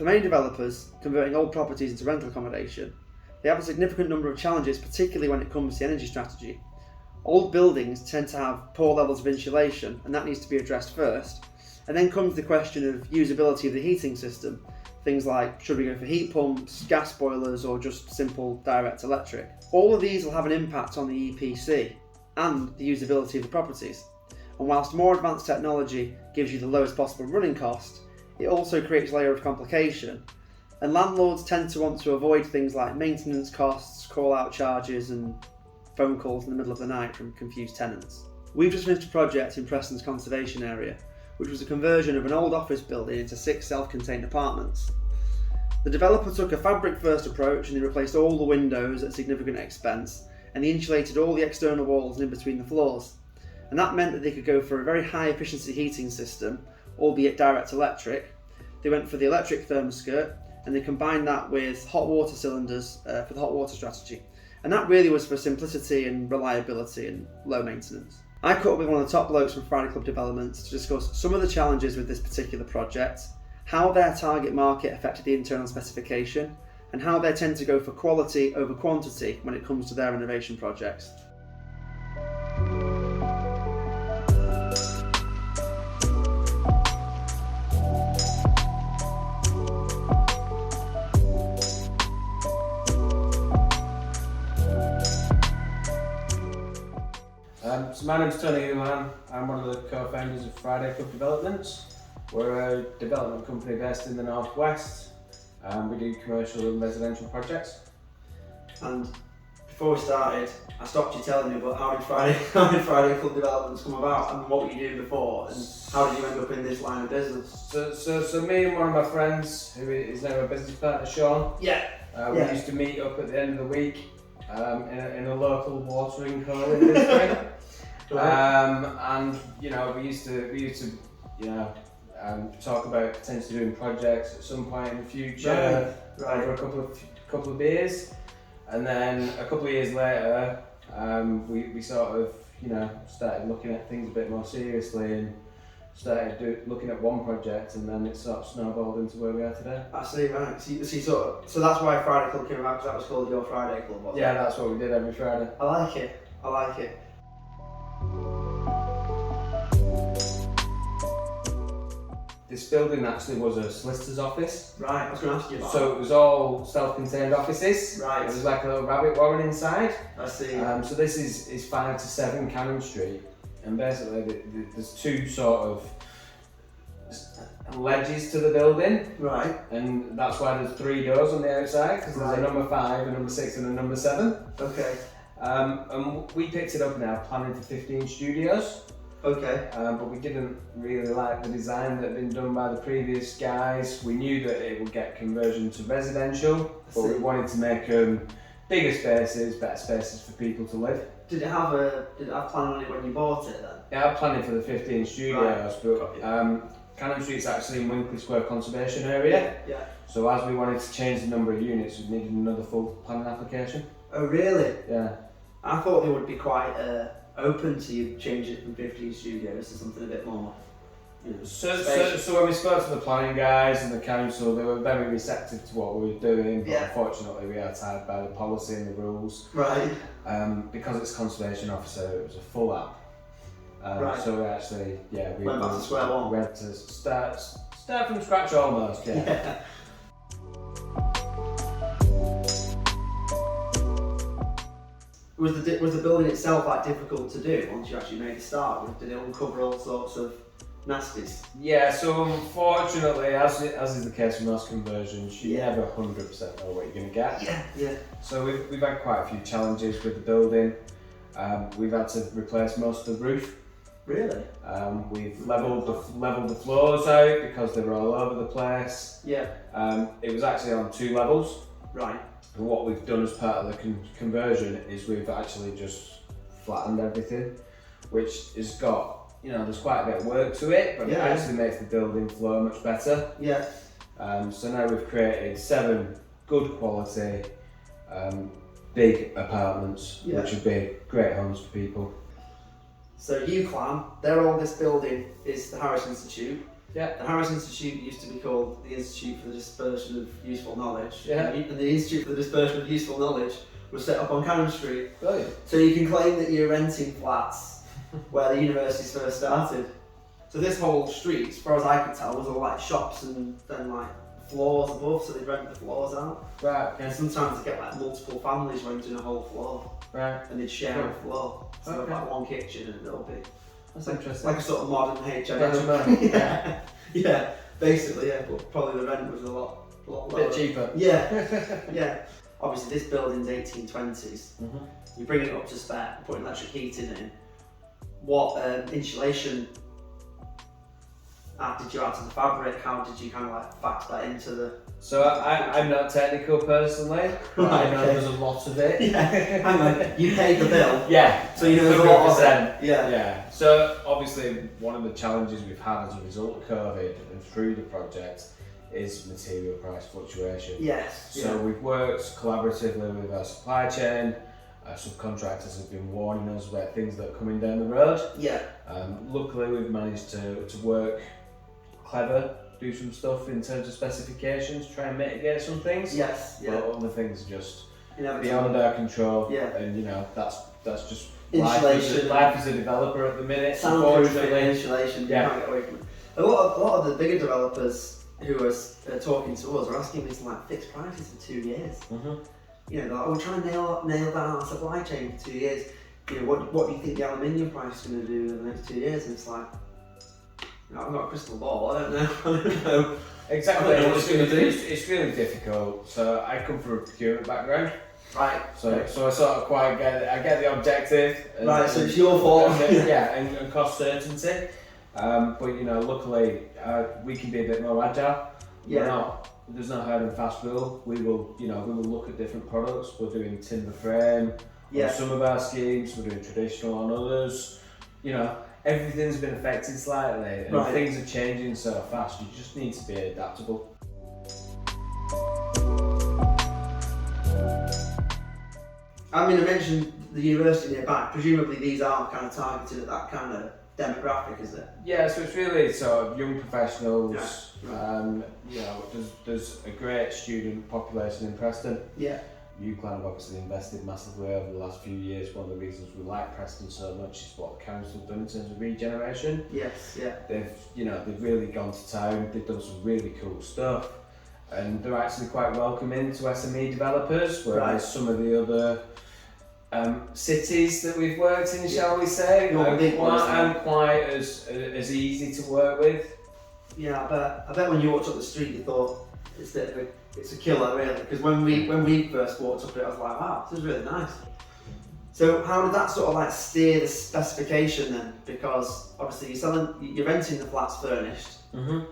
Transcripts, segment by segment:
For many developers converting old properties into rental accommodation, they have a significant number of challenges, particularly when it comes to energy strategy. Old buildings tend to have poor levels of insulation, and that needs to be addressed first. And then comes the question of usability of the heating system. Things like, should we go for heat pumps, gas boilers, or just simple direct electric? All of these will have an impact on the EPC and the usability of the properties. And whilst more advanced technology gives you the lowest possible running cost, it also creates a layer of complication. And landlords tend to want to avoid things like maintenance costs, call-out charges, and phone calls in the middle of the night from confused tenants. We've just finished a project in Preston's conservation area, which was a conversion of an old office building into 6 self-contained apartments. The developer took a fabric-first approach and they replaced all the windows at significant expense, and they insulated all the external walls and in between the floors. And that meant that they could go for a very high efficiency heating system, albeit direct electric. They went for the electric ThermaSkirt, and they combined that with hot water cylinders for the hot water strategy. And that really was for simplicity and reliability and low maintenance. I caught up with one of the top blokes from Friday Club Developments to discuss some of the challenges with this particular project, how their target market affected the internal specification, and how they tend to go for quality over quantity when it comes to their renovation projects. So my name's Tony Houlihan. I'm one of the co-founders of Friday Club Developments. We're a development company based in the northwest. We do commercial and residential projects. And before we started, I stopped you telling me about how did Friday Club Developments come about, and what were you doing before, and how did you end up in this line of business? So me and one of my friends, who is now a business partner, Sean, we used to meet up at the end of the week in a local watering hole in District. And we used to talk about potentially doing projects at some point in the future over a couple of beers, and then a couple of years later we sort of started looking at things a bit more seriously and started looking at one project, and then it sort of snowballed into where we are today. I see, right. So that's why Friday Club came about, because that was called your Friday Club, wasn't it? Yeah, that's what we did every Friday. I like it. This building actually was a solicitor's office. Right, I was going to ask you about So it was all self-contained offices. Right. It was like a little rabbit warren inside. I see. So this is 5 to 7 Cannon Street, and basically there's 2 sort of ledges to the building. Right. And that's why there's 3 doors on the outside, because there's a number 5, a number 6 and a number 7. Okay. And we picked it up now planning for 15 studios. Okay. But we didn't really like the design that had been done by the previous guys. We knew that it would get conversion to residential, but we wanted to make bigger spaces, better spaces for people to live. Did it have planning on it when you bought it then? Yeah, I had planning for the 15 studios, but Cannon Street's actually in Winkley Square Conservation Area. Yeah. So as we wanted to change the number of units, we needed another full planning application. Oh really? Yeah. I thought they would be quite open to you changing it from 15 studios to something a bit more. So when we spoke to the planning guys and the council, they were very receptive to what we were doing, but unfortunately we are tied by the policy and the rules. Right. Because it's conservation officer, it was a full app. So we actually, we went back to square one. We had to start from scratch almost, yeah. Was the building itself like difficult to do once you actually made the start with? Did it uncover all sorts of nasties? Yeah, so unfortunately, as is the case with most conversions, you never 100% know what you're going to get. Yeah. So we've had quite a few challenges with the building. We've had to replace most of the roof. Really? We've levelled the floors out because they were all over the place. Yeah. It was actually on 2 levels. Right. And what we've done as part of the conversion is we've actually just flattened everything, which has got, there's quite a bit of work to it, but it actually makes the building flow much better. Yeah. So now we've created 7 good quality, big apartments, which would be great homes for people. So UCLAM, their oldest building is the Harris Institute. Yeah. The Harris Institute used to be called the Institute for the Dispersion of Useful Knowledge. Yeah. And the Institute for the Dispersion of Useful Knowledge was set up on Cannon Street. Brilliant. So you can claim that you're renting flats where the universities first started. So this whole street, as far as I could tell, was all like shops and then like floors above, so they'd rent the floors out. Right. And sometimes they get like multiple families renting a whole floor. Right. And they'd share a floor. So they'd have like one kitchen and it'll be. That's interesting. Like a sort of modern HMO. Yeah. Yeah, basically, yeah, but probably the rent was a lot lower. Bit cheaper. Yeah, yeah. Obviously, this building's 1820s. Mm-hmm. You bring it up to spec, put electric heating in. What insulation did you add to the fabric? How did you kind of like factor that into the? So I'm not technical personally, but I know there's a lot of it. Yeah, hang on, you paid the bill. Yeah. So you know there's a lot of it. Yeah. Yeah. So obviously one of the challenges we've had as a result of COVID and through the project is material price fluctuation. Yes. So we've worked collaboratively with our supply chain. Our subcontractors have been warning us about things that are coming down the road. Yeah. Luckily we've managed to work clever, do some stuff in terms of specifications, try and mitigate some things. Yes. Yeah. But other things are just Inevitable. beyond our control. Yeah. And you know that's just Insulation. life as a developer at the minute. Soundproofing, Unfortunately. insulation. Yeah. You can't get away from it. A lot of the bigger developers who are talking to us are asking me to like fixed prices for 2 years. Mm-hmm. You know, they're like, we're trying to nail down our supply chain for 2 years. You know, what do you think the aluminium price is going to do in the next 2 years? And it's like, you know, I've got a crystal ball. I don't know. I don't know. Exactly. I don't know what it's going to do. It's really difficult. So I come from a procurement background. Right. So I sort of quite get the objective. And, right. So it's your fault. Yeah, and cost certainty. But you know, luckily we can be a bit more agile. Yeah. There's no hard and fast rule. We will look at different products. We're doing timber frame on some of our schemes. We're doing traditional on others. You know, everything's been affected slightly, and things are changing so fast. You just need to be adaptable. I mean, I mentioned the university nearby. Presumably, these are kind of targeted at that kind of demographic, is it? Yeah, so it's really sort of young professionals. Yeah. You know, there's a great student population in Preston. Yeah. UCLan have obviously invested massively over the last few years. One of the reasons we like Preston so much is what the council have done in terms of regeneration. Yes, yeah. They've really gone to town. They've done some really cool stuff, and they're actually quite welcoming to SME developers. Whereas some of the other cities that we've worked in, shall we say, aren't quite as easy to work with. Yeah, I bet when you walked up the street, you thought it's a killer, really. Because when we first walked up it, I was like, wow, this is really nice. So how did that sort of like steer the specification then? Because obviously you're renting the flats furnished, and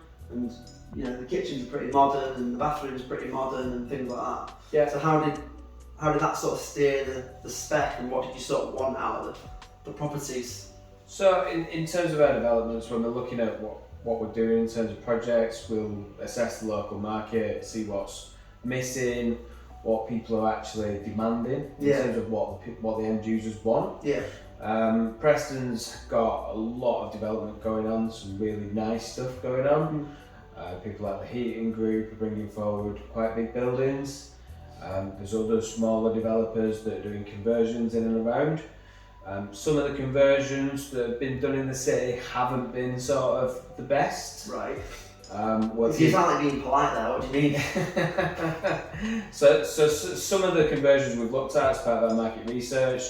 you know the kitchen's pretty modern and the bathroom's pretty modern and things like that. Yeah. So how did that sort of steer the spec, and what did you sort of want out of the properties? So in terms of our developments, when we're looking at what we're doing in terms of projects, we'll assess the local market, see what's missing, what people are actually demanding in terms of what the end users want. Yeah. Preston's got a lot of development going on, some really nice stuff going on. People like the heating group are bringing forward quite big buildings. There's other smaller developers that are doing conversions in and around. Some of the conversions that have been done in the city haven't been sort of the best. Right. You sound like being polite there, what do you mean? So some of the conversions we've looked at as part of our market research,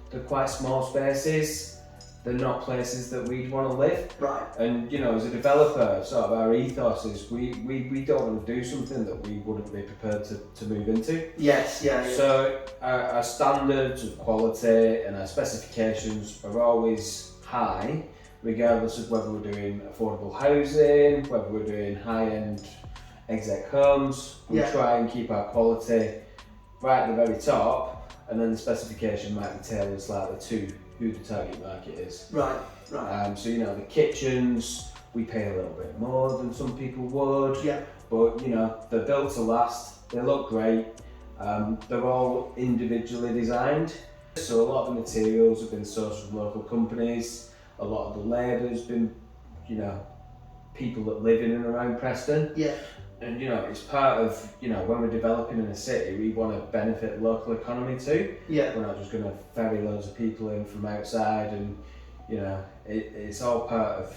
they're quite small spaces. They're not places that we'd want to live. Right. And you know, as a developer, sort of our ethos is we don't want to do something that we wouldn't be prepared to move into. Yes, yeah. So our standards of quality and our specifications are always high, regardless of whether we're doing affordable housing, whether we're doing high-end exec homes. We try and keep our quality right at the very top, and then the specification might be tailored slightly to who the target market is. Right. So you know, the kitchens, we pay a little bit more than some people would. Yeah. But you know, they're built to last. They look great. They're all individually designed. So a lot of the materials have been sourced from local companies. A lot of the labour's been, you know, people that live in and around Preston. Yeah. And it's part of, when we're developing in a city, we want to benefit local economy too. Yeah. We're not just going to ferry loads of people in from outside, and it's all part of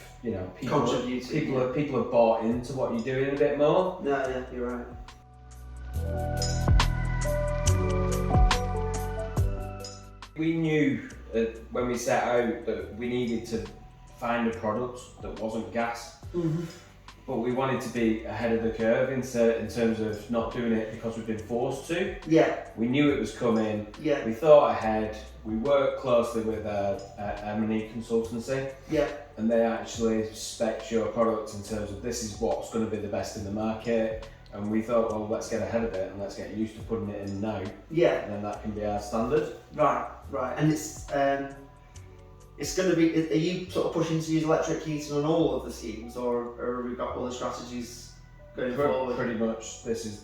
people have bought into what you're doing a bit more. Yeah, you're right. We knew when we set out that we needed to find a product that wasn't gas. Mm-hmm. But we wanted to be ahead of the curve in terms of not doing it because we've been forced to. Yeah. We knew it was coming. Yeah. We thought ahead. We worked closely with a M&E consultancy. Yeah. And they actually spec your product in terms of this is what's going to be the best in the market. And we thought, well, let's get ahead of it and let's get used to putting it in now. Yeah. And then that can be our standard. Right. And it's going to be, are you sort of pushing to use electric heating on all of the schemes, or have we got other strategies going forward? Pretty much, this is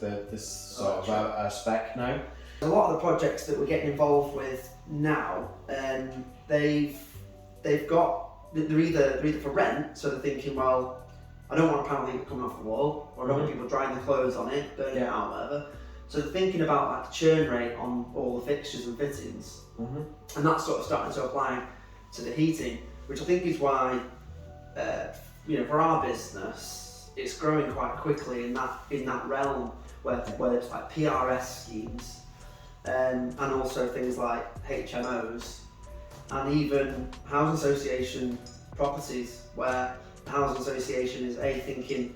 sort of our spec now. A lot of the projects that we're getting involved with now, they're either for rent, so they're thinking, well, I don't want a panel heater coming off the wall, or I don't want people drying their clothes on it, burning it out, whatever. So they're thinking about like the churn rate on all the fixtures and fittings, and that's sort of starting to apply to the heating, which I think is why, for our business, it's growing quite quickly in that realm where it's like PRS schemes, and also things like HMOs, and even housing association properties, where the housing association is they're thinking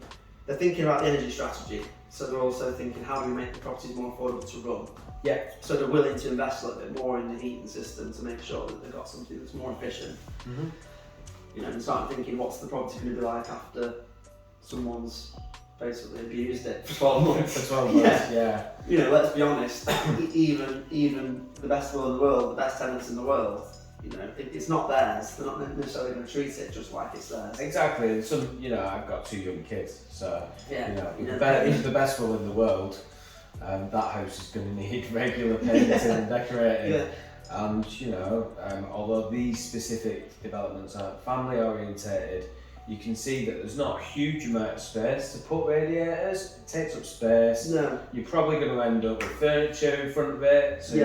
about the energy strategy, so they're also thinking, how do we make the properties more affordable to run? Yeah. So they're willing to invest a little bit more in the heating system to make sure that they've got something that's more efficient. And start thinking, what's the property going to be like after someone's basically abused it for 12 months? For 12 months, yeah. Let's be honest, even the best will in the world, the best tenants in the world, it's not theirs. They're not necessarily going to treat it just like it's theirs. Exactly. And I've got 2 young kids, so the best will in the world, that house is going to need regular painting and decorating. Yeah. And although these specific developments are family orientated, you can see that there's not a huge amount of space to put radiators. It takes up space. No. You're probably going to end up with furniture in front of it. So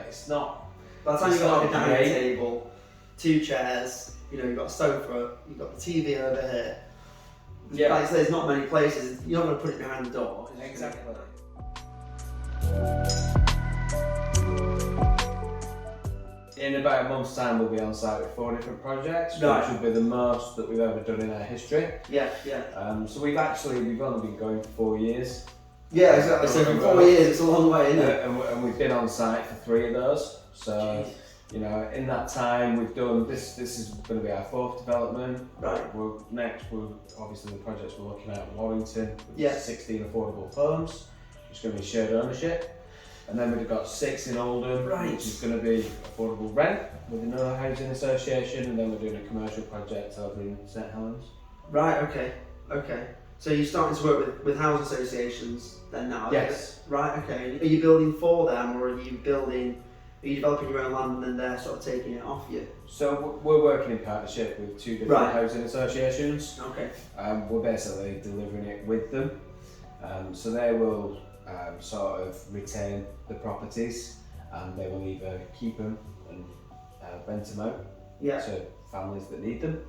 it's not. By the time you've got like a dining table, 2 chairs, you've got a sofa, you've got the TV over here. Yeah. Like I say, there's not many places. You're not going to put it behind the door. Exactly. In about a month's time, we'll be on site with 4 different projects, which will be the most that we've ever done in our history. Yeah. So we've only been going for 4 years. Yeah, exactly. So for 4 years, it's a long way, isn't it? And we've been on site for 3 of those. So, in that time, we've done this. This is going to be our 4th development. Right. Obviously the projects we're looking at Warrington, with Yeah. 16 affordable homes. It's going to be shared ownership. And then we've got 6 in Oldham, which is going to be affordable rent with another housing association, and then we're doing a commercial project over in St Helens. Right, okay. So you're starting to work with housing associations then now? Yes. Right, okay. Are you building for them, or are you developing your own land and then they're sort of taking it off you? So we're working in partnership with 2 different housing associations. Okay. We're basically delivering it with them. So they will sort of retain the properties, and they will either keep them and rent them out to families that need them,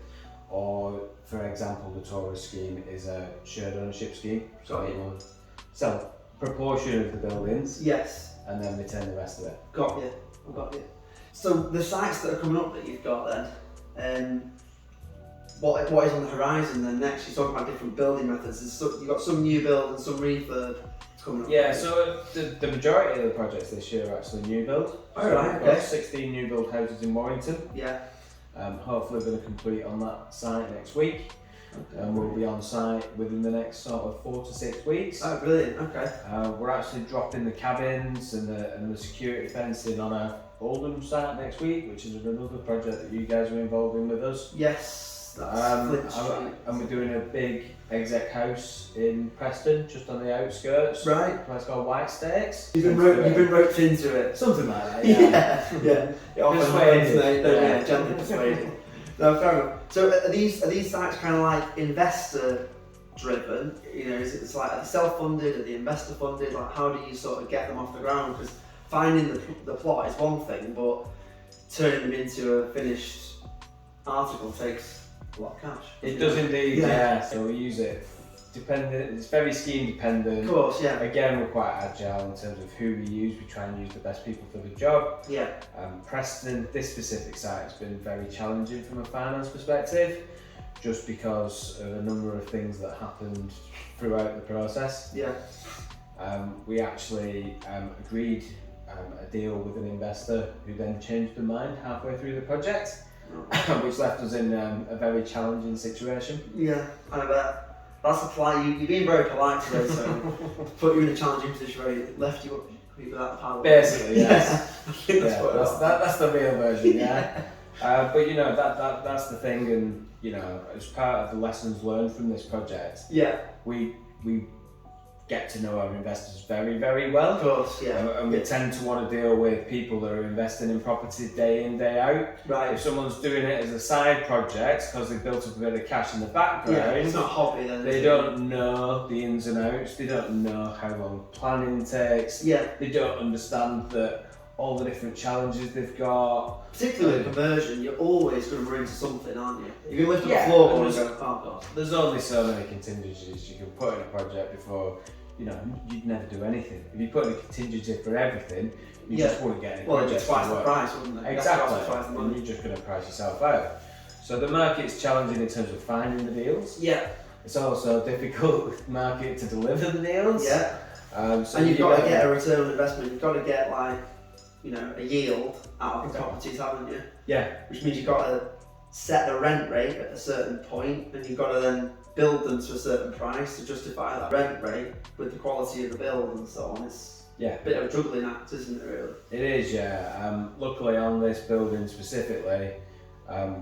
or, for example, the tourist scheme is a shared ownership scheme, so they will sell a proportion of the buildings and then retain the rest of it. Got you. So the sites that are coming up that you've got then, what is on the horizon then next? You're talking about different building methods. You've got some new build and some refurb coming up. Yeah, so the majority of the projects this year are actually new build. We've got 16 new build houses in Warrington. Yeah. Hopefully we're going to complete on that site next week. And we'll be on site within the next sort of 4 to 6 weeks. Oh, brilliant, okay. We're actually dropping the cabins and the security fencing on our Oldham site next week, which is another project that you guys are involved in with us. Yes, that's and we're doing a big exec house in Preston, just on the outskirts. Right. A place called White Stakes. You've been roped into it. Something like that, yeah. It often happens, mate. Gently persuaded. No, fair enough. So are these sites kind of like investor driven? You know, is it like self-funded, are they investor funded? Like, how do you sort of get them off the ground? Because finding the plot is one thing, but turning them into a finished article takes a lot of cash. It does indeed, yeah. So we use it dependent. It's very scheme dependent. Of course, yeah. Again, we're quite agile in terms of who we use. We try and use the best people for the job. Yeah. Preston, this specific site has been very challenging from a finance perspective, just because of a number of things that happened throughout the process. Yeah. We actually agreed a deal with an investor who then changed their mind halfway through the project, which left us in a very challenging situation. Yeah, I bet. That's a polite. You've been very polite today, so put you in a challenging position where he left you without the power. Basically, yes. I think That's the real version, yeah. But you know that's the thing, and you know, as part of the lessons learned from this project, we get to know our investors very, very well. Of course, yeah. And we tend to want to deal with people that are investing in property day in, day out. Right. If someone's doing it as a side project because they've built up a bit of cash in the background, it's not a hobby then. They don't know the ins and outs. They don't know how long planning takes. Yeah. They don't understand that all the different challenges they've got. Particularly with conversion, you're always going to run into something, aren't you? You're going to lift up a floorboard and go, oh god. There's only so many contingencies you can put in a project before, you know, you'd never do anything. If you put in a contingency for everything, you just wouldn't get any projects. It's twice the price, wouldn't it? Exactly. Twice the money. And you're just going to price yourself out. So the market's challenging in terms of finding the deals. Yeah. It's also a difficult market to deliver the deals. Yeah. So and you've got to get a return on investment. You've got to get like, you know, a yield out of the properties, haven't you? Yeah. Which means you've got to set the rent rate at a certain point, and you've got to then build them to a certain price to justify that rent rate with the quality of the build and so on. It's a bit of a juggling act, isn't it, really? It is, yeah. Luckily on this building specifically,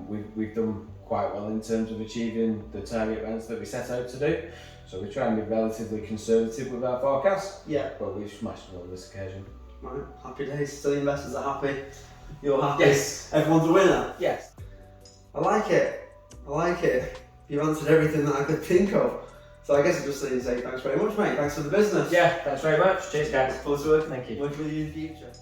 we've done quite well in terms of achieving the target rents that we set out to do. So we try and be relatively conservative with our forecast. Yeah. But we've smashed them on this occasion. Right, happy days. So the investors are happy. You're happy. Yes. Everyone's a winner. Yes. I like it. You've answered everything that I could think of. So I guess I just say thanks very much, mate. Thanks for the business. Yeah, thanks very much. Cheers, guys. Pleasure working. Thank you. Working with you in the future.